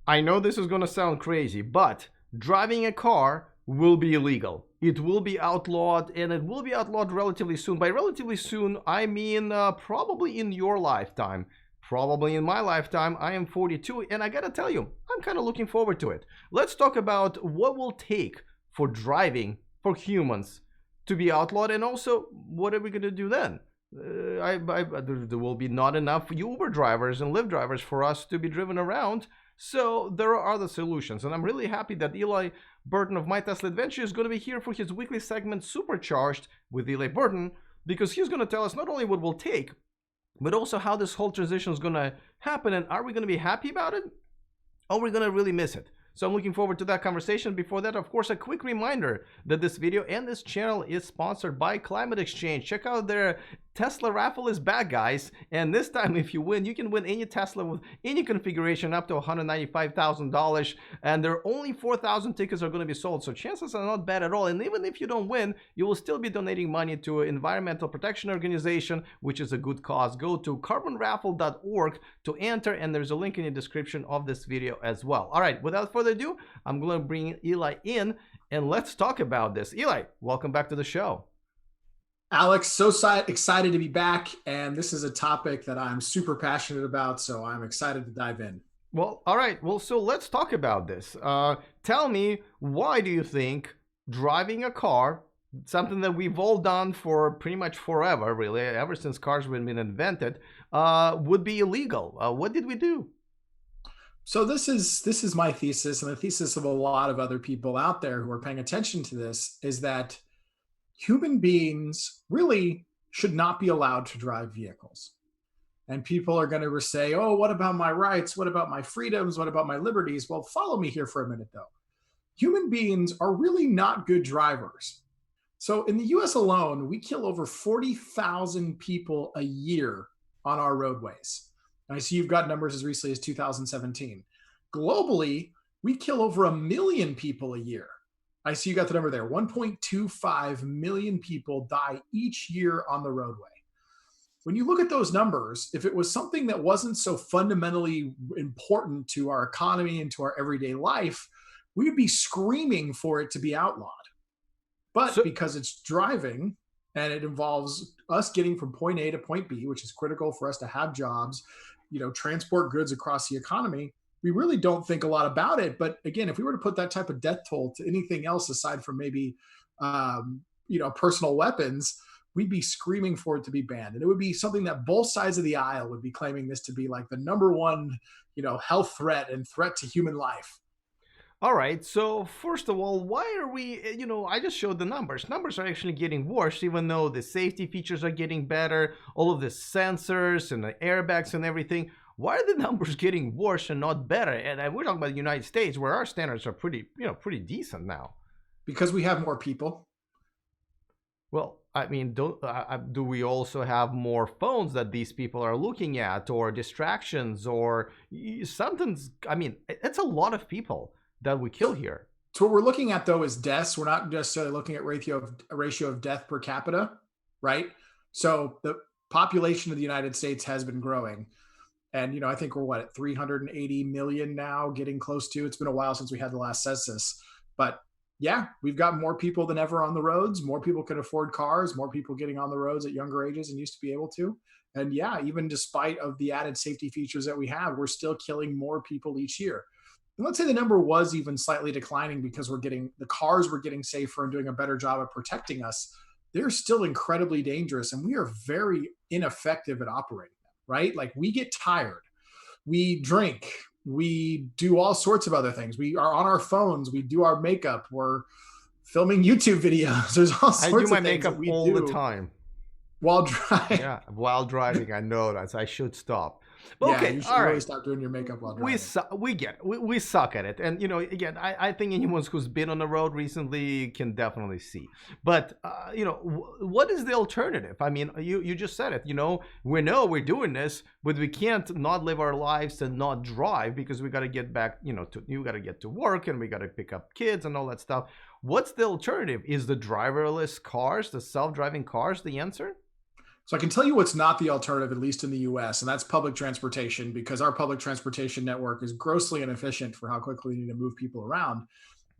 I know this is going to sound crazy, but driving a car will be illegal. It will be outlawed, and it will be outlawed relatively soon. By relatively soon, I mean probably in your lifetime. Probably in my lifetime. I am 42, and I gotta tell you, I'm kind of looking forward to it. Let's talk about what will take for driving for humans to be outlawed, and also what are we gonna do then? There will be not enough Uber drivers and Lyft drivers for us to be driven around. So there are other solutions, and I'm really happy that Eli Burton of My Tesla Adventure is going to be here for his weekly segment Supercharged with Eli Burton, because he's going to tell us not only what will take, but also how this whole transition is going to happen, and are we going to be happy about it, or are we going to really miss it? So I'm looking forward to that conversation. Before that, of course, a quick reminder that this video and this channel is sponsored by Climate Exchange. Check out their Tesla raffle is back, guys. And this time, if you win, you can win any Tesla with any configuration up to $195,000. And there are only 4,000 tickets are going to be sold. So chances are not bad at all. And even if you don't win, you will still be donating money to an environmental protection organization, which is a good cause. Go to carbonraffle.org to enter. And there's a link in the description of this video as well. All right, without further ado, I'm going to bring Eli in and let's talk about this. Eli, welcome back to the show. Alex, so excited to be back, and this is a topic that I'm super passionate about, so I'm excited to dive in. Well, all right. Well, so let's talk about this. Tell me, why do you think driving a car, something that we've all done for pretty much forever, really, ever since cars have been invented, would be illegal? What did we do? So this is my thesis, and the thesis of a lot of other people out there who are paying attention to this is that human beings really should not be allowed to drive vehicles. And people are going to say, oh, what about my rights? What about my freedoms? What about my liberties? Well, follow me here for a minute, though. Human beings are really not good drivers. So in the US alone, we kill over 40,000 people a year on our roadways. And I see you've got numbers as recently as 2017. Globally, we kill over 1 million people a year. I see you got the number there. 1.25 million people die each year on the roadway. When you look at those numbers, if it was something that wasn't so fundamentally important to our economy and to our everyday life, we would be screaming for it to be outlawed. But because it's driving and it involves us getting from point A to point B, which is critical for us to have jobs, transport goods across the economy, we really don't think a lot about it. But again, if we were to put that type of death toll to anything else aside from maybe, personal weapons, we'd be screaming for it to be banned. And it would be something that both sides of the aisle would be claiming this to be like the number one, health threat and threat to human life. All right. So first of all, why are we, I just showed the numbers. Numbers are actually getting worse, even though the safety features are getting better, all of the sensors and the airbags and everything. Why are the numbers getting worse and not better? And we're talking about the United States, where our standards are pretty decent now. Because we have more people. Well, I mean, do we also have more phones that these people are looking at, or distractions, or something's? I mean, it's a lot of people that we kill here. So what we're looking at, though, is deaths. We're not necessarily looking at ratio of death per capita, right? So the population of the United States has been growing. And, I think we're at 380 million now, getting close to. It's been a while since we had the last census. But yeah, we've got more people than ever on the roads. More people can afford cars, more people getting on the roads at younger ages than used to be able to. And yeah, even despite of the added safety features that we have, we're still killing more people each year. And let's say the number was even slightly declining because the cars were getting safer and doing a better job of protecting us. They're still incredibly dangerous, and we are very ineffective at operating them, right? Like, we get tired, we drink, we do all sorts of other things. We are on our phones, we do our makeup, we're filming YouTube videos. There's all sorts of things. I do my makeup all the time. While driving. Yeah, while driving, I know that. So I should stop. But okay, you should really stop doing your makeup while driving. We suck at it. And, again, I think anyone who's been on the road recently can definitely see. But, what is the alternative? I mean, you just said it. We know we're doing this, but we can't not live our lives and not drive because we got to get back, you got to get to work and we got to pick up kids and all that stuff. What's the alternative? Is the driverless cars, the self-driving cars, the answer? So I can tell you what's not the alternative, at least in the US, and that's public transportation, because our public transportation network is grossly inefficient for how quickly we need to move people around.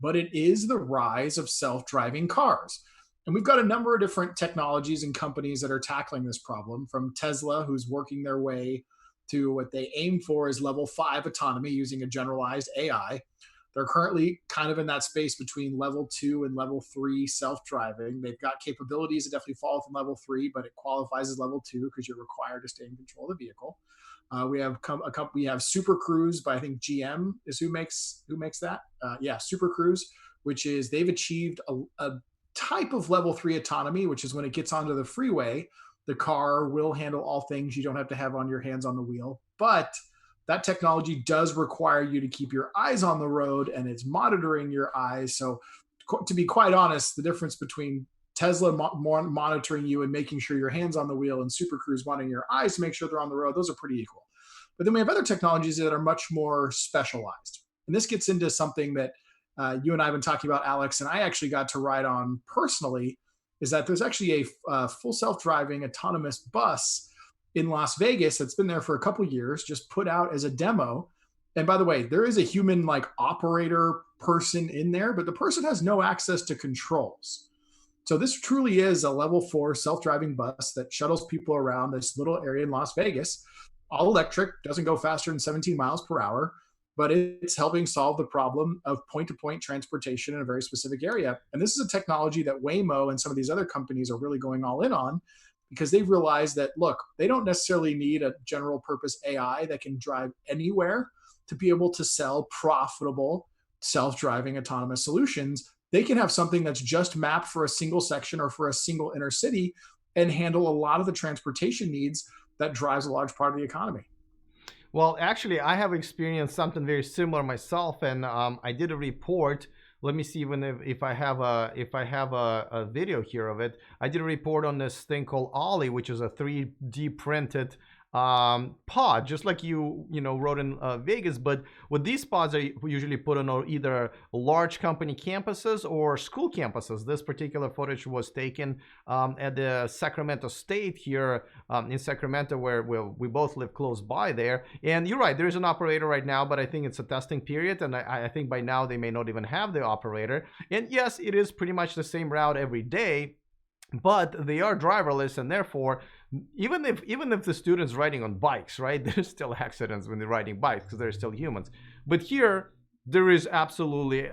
But it is the rise of self driving cars. And we've got a number of different technologies and companies that are tackling this problem, from Tesla, who's working their way to what they aim for is level 5 autonomy using a generalized AI. They're currently kind of in that space between level 2 and level 3 self-driving. They've got capabilities that definitely fall from level 3, but it qualifies as level 2 because you're required to stay in control of the vehicle. We have Super Cruise by, I think, GM is who makes that. Yeah, Super Cruise, which is they've achieved a type of level 3 autonomy, which is when it gets onto the freeway, the car will handle all things. You don't have to have on your hands on the wheel, but that technology does require you to keep your eyes on the road, and it's monitoring your eyes. So to be quite honest, the difference between Tesla monitoring you and making sure your hands on the wheel and Super Cruise monitoring your eyes to make sure they're on the road, those are pretty equal. But then we have other technologies that are much more specialized. And this gets into something that you and I have been talking about, Alex, and I actually got to ride on personally, is that there's actually a full self-driving autonomous bus in Las Vegas that's been there for a couple of years, just put out as a demo. And by the way, there is a human like operator person in there, but the person has no access to controls. So this truly is a level 4 self-driving bus that shuttles people around this little area in Las Vegas, all electric, doesn't go faster than 17 miles per hour, but it's helping solve the problem of point-to-point transportation in a very specific area. And this is a technology that Waymo and some of these other companies are really going all in on, because they've realized that, look, they don't necessarily need a general purpose AI that can drive anywhere to be able to sell profitable self-driving autonomous solutions. They can have something that's just mapped for a single section or for a single inner city and handle a lot of the transportation needs that drives a large part of the economy. Well, actually, I have experienced something very similar myself, and I did a report. Let me see even if I have a video here of it. I did a report on this thing called Ollie, which is a 3D printed pod, just like you wrote in Vegas. But what these pods are usually put on either large company campuses or school campuses. This particular footage was taken at the Sacramento State here in Sacramento, where we both live close by there. And you're right, there's an operator right now, but I think it's a testing period, and I think by now they may not even have the operator. And yes, it is pretty much the same route every day, but they are driverless, and therefore even if the student's riding on bikes, right, there's still accidents when they're riding bikes because they're still humans. But here there's absolutely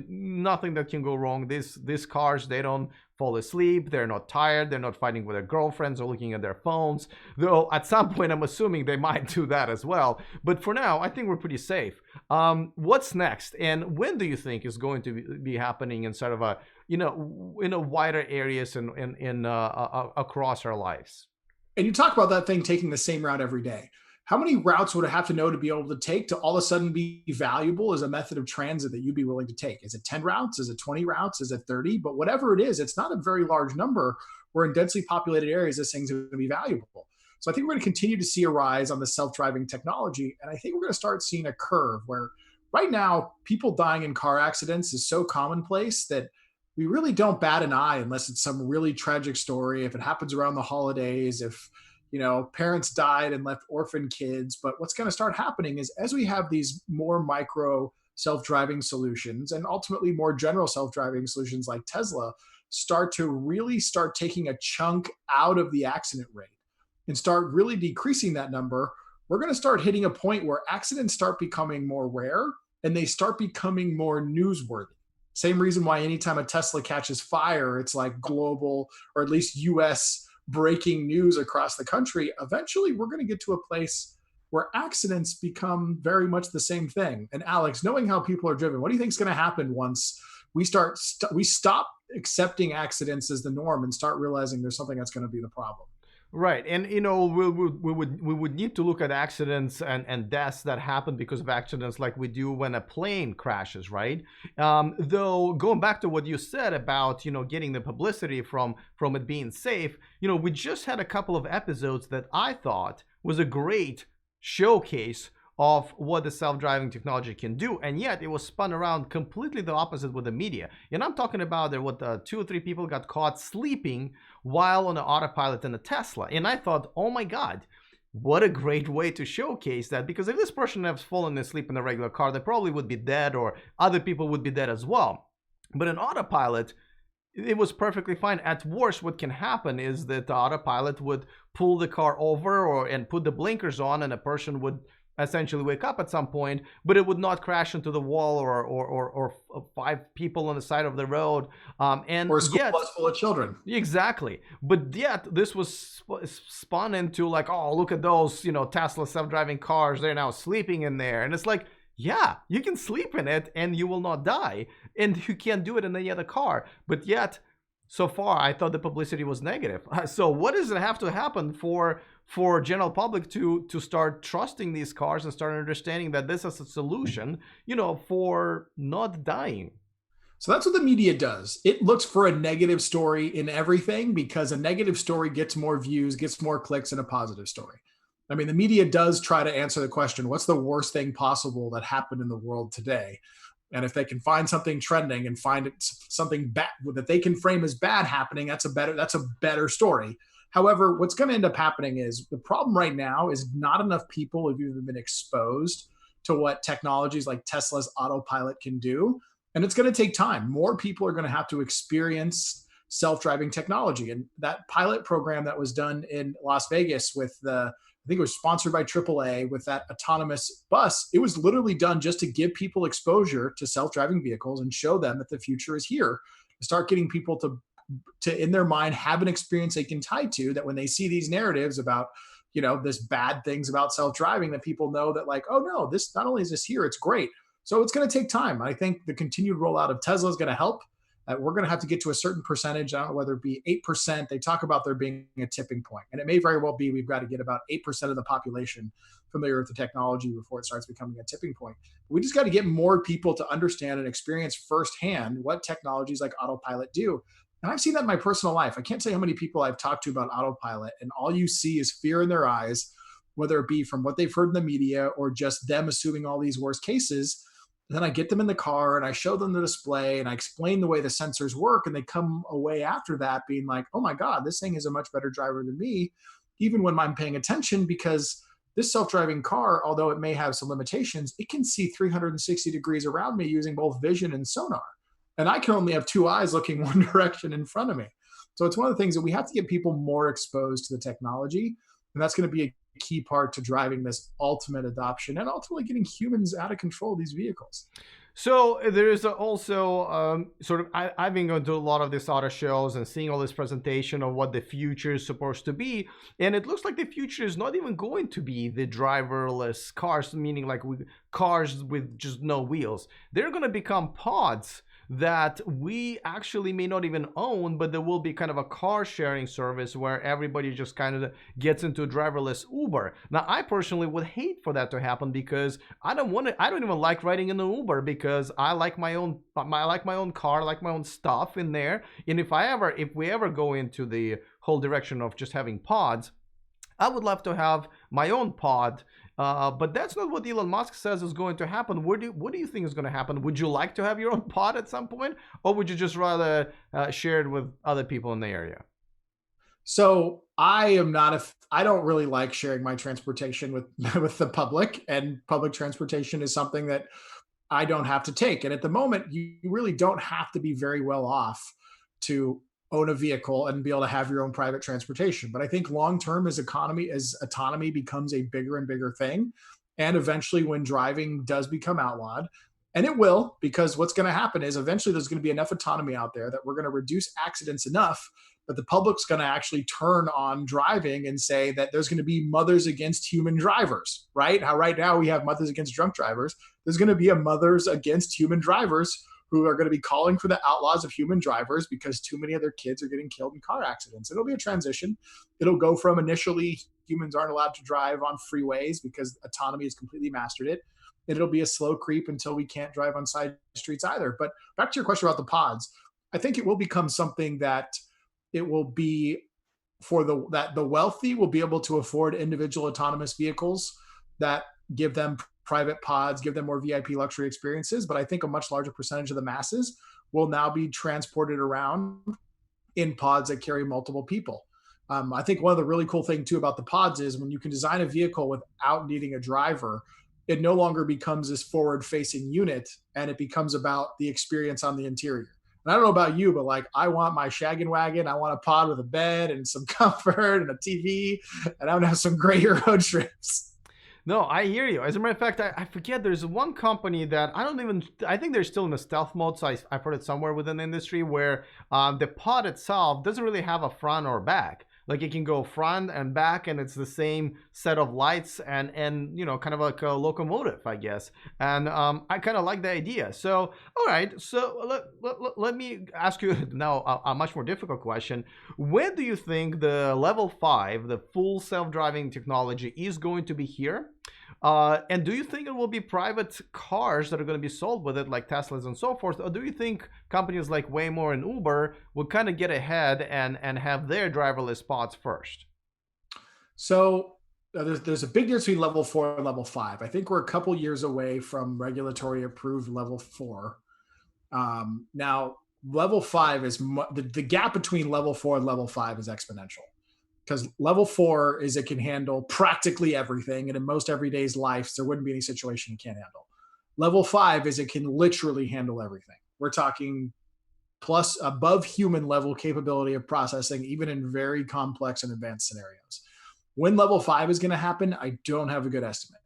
nothing that can go wrong. These cars, they don't fall asleep, they're not tired, they're not fighting with their girlfriends or looking at their phones, though at some point I'm assuming they might do that as well. But for now, I think we're pretty safe. What's next, and when do you think is going to be happening in sort of a in a wider areas and across our lives? And you talk about that thing taking the same route every day. How many routes would it have to know to be able to take to all of a sudden be valuable as a method of transit that you'd be willing to take? Is it 10 routes? Is it 20 routes? Is it 30? But whatever it is, it's not a very large number where in densely populated areas, this thing's going to be valuable. So I think we're going to continue to see a rise on the self-driving technology. And I think we're going to start seeing a curve where right now, people dying in car accidents is so commonplace that we really don't bat an eye unless it's some really tragic story. If it happens around the holidays, if parents died and left orphan kids. But what's going to start happening is as we have these more micro self-driving solutions and ultimately more general self-driving solutions like Tesla start taking a chunk out of the accident rate and start really decreasing that number, we're going to start hitting a point where accidents start becoming more rare and they start becoming more newsworthy. Same reason why anytime a Tesla catches fire, it's like global or at least US breaking news across the country. Eventually, we're going to get to a place where accidents become very much the same thing. And Alex, knowing how people are driven, what do you think is going to happen once we stop accepting accidents as the norm and start realizing there's something that's going to be the problem? Right, and we would need to look at accidents and deaths that happen because of accidents like we do when a plane crashes, right? Though going back to what you said about getting the publicity from it being safe, we just had a couple of episodes that I thought was a great showcase of what the self-driving technology can do, and yet it was spun around completely the opposite with the media. And I'm talking about there what 2 or 3 people got caught sleeping while on an autopilot in a Tesla, and I thought, oh my god, what a great way to showcase that, because if this person has fallen asleep in a regular car, they probably would be dead, or other people would be dead as well. But in autopilot, it was perfectly fine. At worst, what can happen is that the autopilot would pull the car over and put the blinkers on, and a person would essentially wake up at some point, but it would not crash into the wall or 5 people on the side of the road. And Or a school yet, bus full of children. exactly. But yet, this was spun into like, oh, look at those, Tesla self-driving cars. They're now sleeping in there, and it's like, yeah, you can sleep in it and you will not die, and you can't do it in any other car. But yet, so far, I thought the publicity was negative. So what does it have to happen for general public to start trusting these cars and start understanding that this is a solution, for not dying? So that's what the media does. It looks for a negative story in everything because a negative story gets more views, gets more clicks than a positive story. I mean, the media does try to answer the question, what's the worst thing possible that happened in the world today? And if they can find something trending and find it something bad that they can frame as bad happening, that's a better story. However, what's going to end up happening is the problem right now is not enough people have even been exposed to what technologies like Tesla's autopilot can do. And it's going to take time. More people are going to have to experience self-driving technology. And that pilot program that was done in Las Vegas with I think it was sponsored by AAA with that autonomous bus. It was literally done just to give people exposure to self-driving vehicles and show them that the future is here. To start getting people to in their mind have an experience they can tie to, that when they see these narratives about, this bad things about self-driving, that people know that like, oh no, this not only is this here, it's great. So it's going to take time. I think the continued rollout of Tesla is going to help. We're going to have to get to a certain percentage. I don't know whether it be 8%. They talk about there being a tipping point, and it may very well be we've got to get about 8% of the population familiar with the technology before it starts becoming a tipping point. We just got to get more people to understand and experience firsthand what technologies like autopilot do. And I've seen that in my personal life. I can't tell you how many people I've talked to about autopilot, and all you see is fear in their eyes, whether it be from what they've heard in the media or just them assuming all these worst cases. Then I get them in the car and I show them the display and I explain the way the sensors work. And they come away after that being like, oh my God, this thing is a much better driver than me, even when I'm paying attention, because this self-driving car, although it may have some limitations, it can see 360 degrees around me using both vision and sonar. And I can only have 2 eyes looking one direction in front of me. So it's one of the things that we have to get people more exposed to the technology. And that's going to be a key part to driving this ultimate adoption and ultimately getting humans out of control of these vehicles. So there is also I've been going to a lot of these auto shows and seeing all this presentation of what the future is supposed to be, and it looks like the future is not even going to be the driverless cars, meaning like cars with just no wheels. They're going to become pods that we actually may not even own, but there will be kind of a car sharing service where everybody just kind of gets into a driverless Uber. Now, I personally would hate for that to happen because I don't even like riding in an Uber because I like my own car, I like my own stuff in there. And if we ever go into the whole direction of just having pods, I would love to have my own pod, but that's not what Elon Musk says is going to happen. What do you think is going to happen? Would you like to have your own pod at some point, or would you just rather share it with other people in the area? So I don't really like sharing my transportation with the public, and public transportation is something that I don't have to take. And at the moment, you really don't have to be very well off to own a vehicle and be able to have your own private transportation. But I think long term, as autonomy becomes a bigger and bigger thing, and eventually when driving does become outlawed, and it will, because what's going to happen is eventually there's going to be enough autonomy out there that we're going to reduce accidents enough that the public's going to actually turn on driving and say that there's going to be mothers against human drivers, right? How right now we have mothers against drunk drivers. There's going to be a mothers against human drivers who are going to be calling for the outlaws of human drivers because too many other kids are getting killed in car accidents. It'll be a transition. It'll go from initially humans aren't allowed to drive on freeways because autonomy has completely mastered it. It'll be a slow creep until we can't drive on side streets either. But back to your question about the pods, I think it will become something that it will be that the wealthy will be able to afford individual autonomous vehicles that give them private pods, give them more VIP luxury experiences. But I think a much larger percentage of the masses will now be transported around in pods that carry multiple people. I think one of the really cool things too about the pods is when you can design a vehicle without needing a driver, it no longer becomes this forward facing unit and it becomes about the experience on the interior. And I don't know about you, but like I want my shaggin' wagon. I want a pod with a bed and some comfort and a TV, and I want to have some great road trips. No, I hear you. As a matter of fact, I forget there's one company that I think they're still in the stealth mode. So I've heard it somewhere within the industry where the pod itself doesn't really have a front or back. Like it can go front and back, and it's the same set of lights and kind of like a locomotive, I guess. And I kind of like the idea. So all right, so let me ask you now a much more difficult question. When do you think the level 5, the full self-driving technology, is going to be here? And do you think it will be private cars that are going to be sold with it, like Teslas and so forth? Or do you think companies like Waymo and Uber will kind of get ahead and have their driverless pods first? So there's a big difference between level 4 and level 5. I think we're a couple years away from regulatory approved level 4. Now, level 5 is the gap between level 4 and level 5 is exponential. Because level 4 is it can handle practically everything, and in most everyday's life, there wouldn't be any situation it can't handle. Level 5 is it can literally handle everything. We're talking plus above human level capability of processing, even in very complex and advanced scenarios. When level 5 is going to happen, I don't have a good estimate.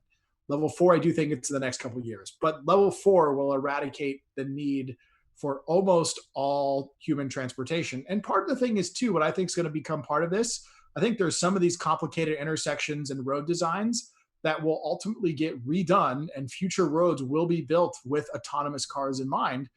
Level 4, I do think it's the next couple of years, but level 4 will eradicate the need for almost all human transportation. And part of the thing is too, what I think is going to become part of this, I think there's some of these complicated intersections and road designs that will ultimately get redone, and future roads will be built with autonomous cars in mind.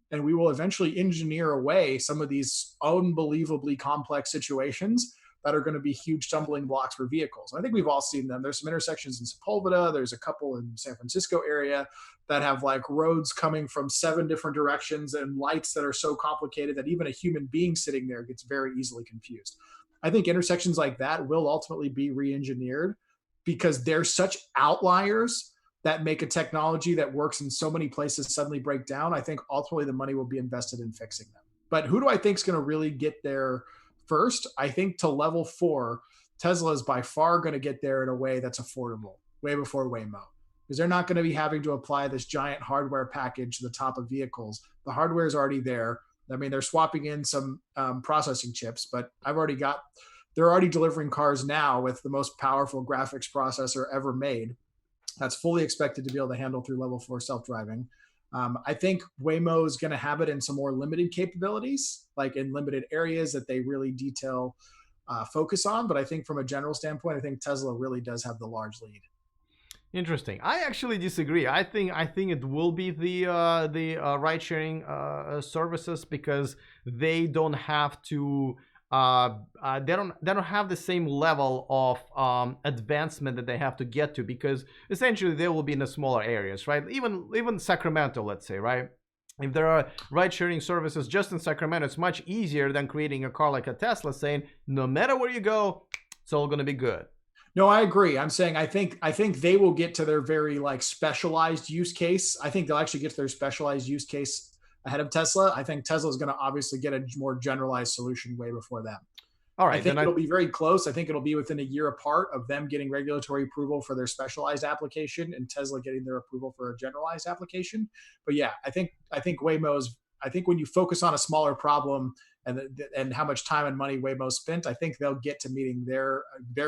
And we will eventually engineer away some of these unbelievably complex situations that are going to be huge stumbling blocks for vehicles. I think we've all seen them. There's some intersections in Sepulveda. There's a couple in San Francisco area that have like roads coming from 7 different directions and lights that are so complicated that even a human being sitting there gets very easily confused. I think intersections like that will ultimately be re-engineered because they're such outliers that make a technology that works in so many places suddenly break down. I think ultimately the money will be invested in fixing them. But who do I think is going to really get there first? I think to level 4, Tesla is by far going to get there in a way that's affordable, way before Waymo, because they're not going to be having to apply this giant hardware package to the top of vehicles. The hardware is already there. I mean, they're swapping in some processing chips, but they're already delivering cars now with the most powerful graphics processor ever made. That's fully expected to be able to handle through level 4 self-driving. I think Waymo is going to have it in some more limited capabilities, like in limited areas that they really focus on. But I think from a general standpoint, I think Tesla really does have the large lead. Interesting. I actually disagree. I think it will be the ride sharing services, because they don't have to. They don't have the same level of advancement that they have to get to, because essentially they will be in the smaller areas, right? Even Sacramento, let's say, right? If there are ride-sharing services just in Sacramento, it's much easier than creating a car like a Tesla saying, no matter where you go, it's all going to be good. No, I agree. I'm saying I think they will get to their very like specialized use case. I think they'll actually get to their specialized use case ahead of Tesla. I think Tesla is going to obviously get a more generalized solution way before them. All right, I think it'll be very close. I think it'll be within a year apart of them getting regulatory approval for their specialized application and Tesla getting their approval for a generalized application. But yeah, I think Waymo's. I think when you focus on a smaller problem and how much time and money Waymo spent, I think they'll get to meeting their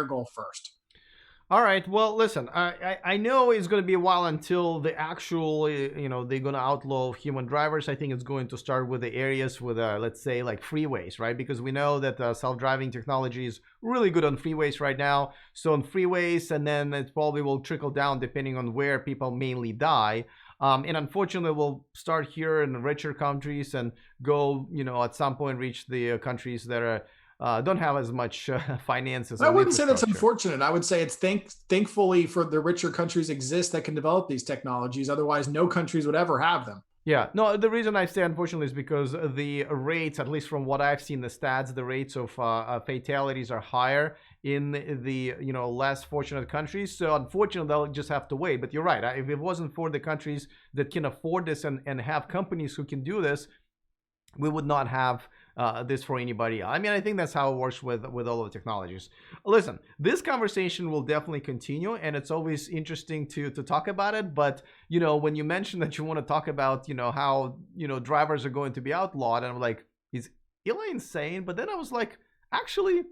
goal first. All right. Well, listen, I know it's going to be a while until the actual, they're going to outlaw human drivers. I think it's going to start with the areas with, let's say, like freeways, right? Because we know that self-driving technology is really good on freeways right now. So on freeways, and then it probably will trickle down depending on where people mainly die. And unfortunately, we'll start here in the richer countries and go, at some point reach the countries that are don't have as much finances. I wouldn't say that's unfortunate. I would say it's thankfully for the richer countries exist that can develop these technologies. Otherwise, no countries would ever have them. Yeah, no, the reason I say unfortunately is because the rates, at least from what I've seen, the stats, the rates of fatalities are higher in the less fortunate countries. So unfortunately, they'll just have to wait. But you're right. If it wasn't for the countries that can afford this and have companies who can do this, we would not have this for anybody. I mean, I think that's how it works with all of the technologies. Listen, this conversation will definitely continue, and it's always interesting to talk about it. But when you mention that you want to talk about how drivers are going to be outlawed, and I'm like, is Eli insane? But then I was like, actually,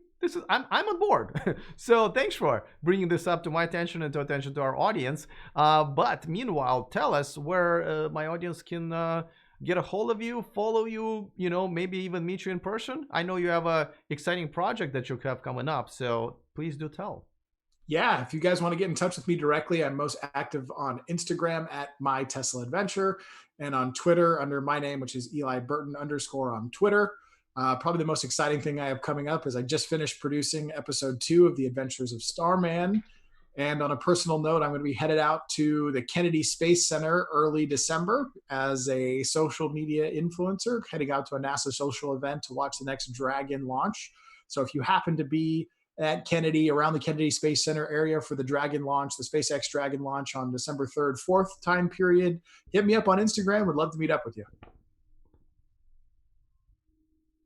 I'm on board. So thanks for bringing this up to my attention and to attention to our audience. But meanwhile, tell us where my audience can get a hold of you, follow you, maybe even meet you in person. I know you have a exciting project that you have coming up, so please do tell. Yeah, if you guys want to get in touch with me directly, I'm most active on Instagram at My Tesla Adventure, and on Twitter under my name, which is Eli Burton _ on Twitter. Probably the most exciting thing I have coming up is I just finished producing episode 2 of the Adventures of Starman. And on a personal note, I'm going to be headed out to the Kennedy Space Center early December as a social media influencer, heading out to a NASA social event to watch the next Dragon launch. So if you happen to be at Kennedy, around the Kennedy Space Center area for the Dragon launch, the SpaceX Dragon launch on December 3rd, 4th time period, hit me up on Instagram. Would love to meet up with you.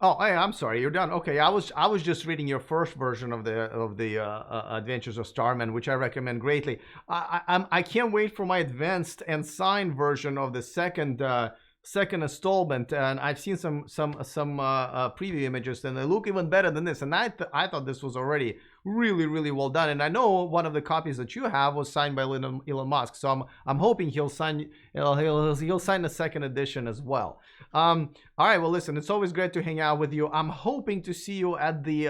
Oh, hey, I'm sorry, you're done. Okay, I was just reading your first version of the Adventures of Starman, which I recommend greatly. I can't wait for my advanced and signed version of the second installment, and I've seen some preview images, and they look even better than this. And I thought this was already really well done. And I know one of the copies that you have was signed by Elon Musk, so I'm hoping he'll sign the second edition as well. All right, well, listen, it's always great to hang out with you. I'm hoping to see you at the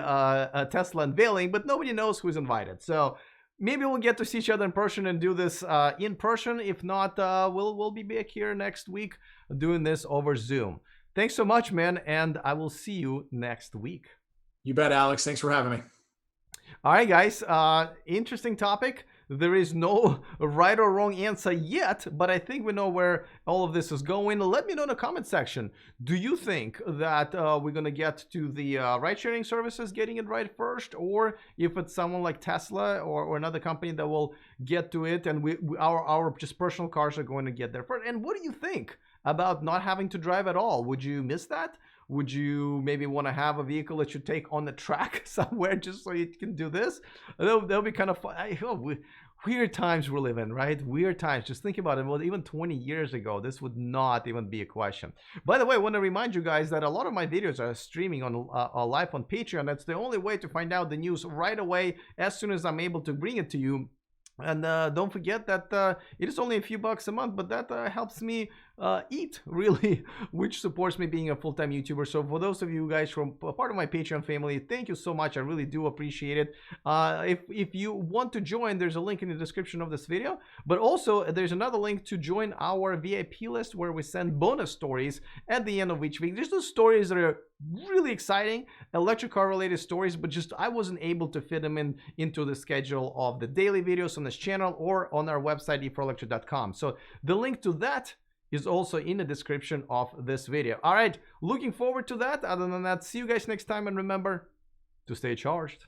Tesla unveiling, but nobody knows who's invited. So maybe we'll get to see each other in person and do this in person. If not, we'll be back here next week doing this over Zoom. Thanks so much, man, and I will see you next week. You bet, Alex. Thanks for having me. All right, guys. Interesting topic. There is no right or wrong answer yet, but I think we know where all of this is going. Let me know in the comment section. Do you think that we're going to get to the ride-sharing services getting it right first, or if it's someone like Tesla or another company that will get to it, and our just personal cars are going to get there first? And what do you think about not having to drive at all? Would you miss that? Would you maybe want to have a vehicle that you take on the track somewhere just so you can do this? That'll be kind of fun. Weird times we live in, right? Weird times. Just think about it. Well, even 20 years ago, this would not even be a question. By the way, I want to remind you guys that a lot of my videos are streaming on live on Patreon. That's the only way to find out the news right away as soon as I'm able to bring it to you. And don't forget that it is only a few bucks a month, but that helps me eat, really, which supports me being a full-time YouTuber. So for those of you guys who are part of my Patreon family, thank you so much. I really do appreciate it. If you want to join, there's a link in the description of this video, but also there's another link to join our VIP list where we send bonus stories at the end of each week. There's those stories that are really exciting, electric car related stories, but just I wasn't able to fit them into the schedule of the daily videos on this channel or on our website e4electric.com. So the link to that is also in the description of this video. All right, looking forward to that. Other than that, see you guys next time, and remember to stay charged.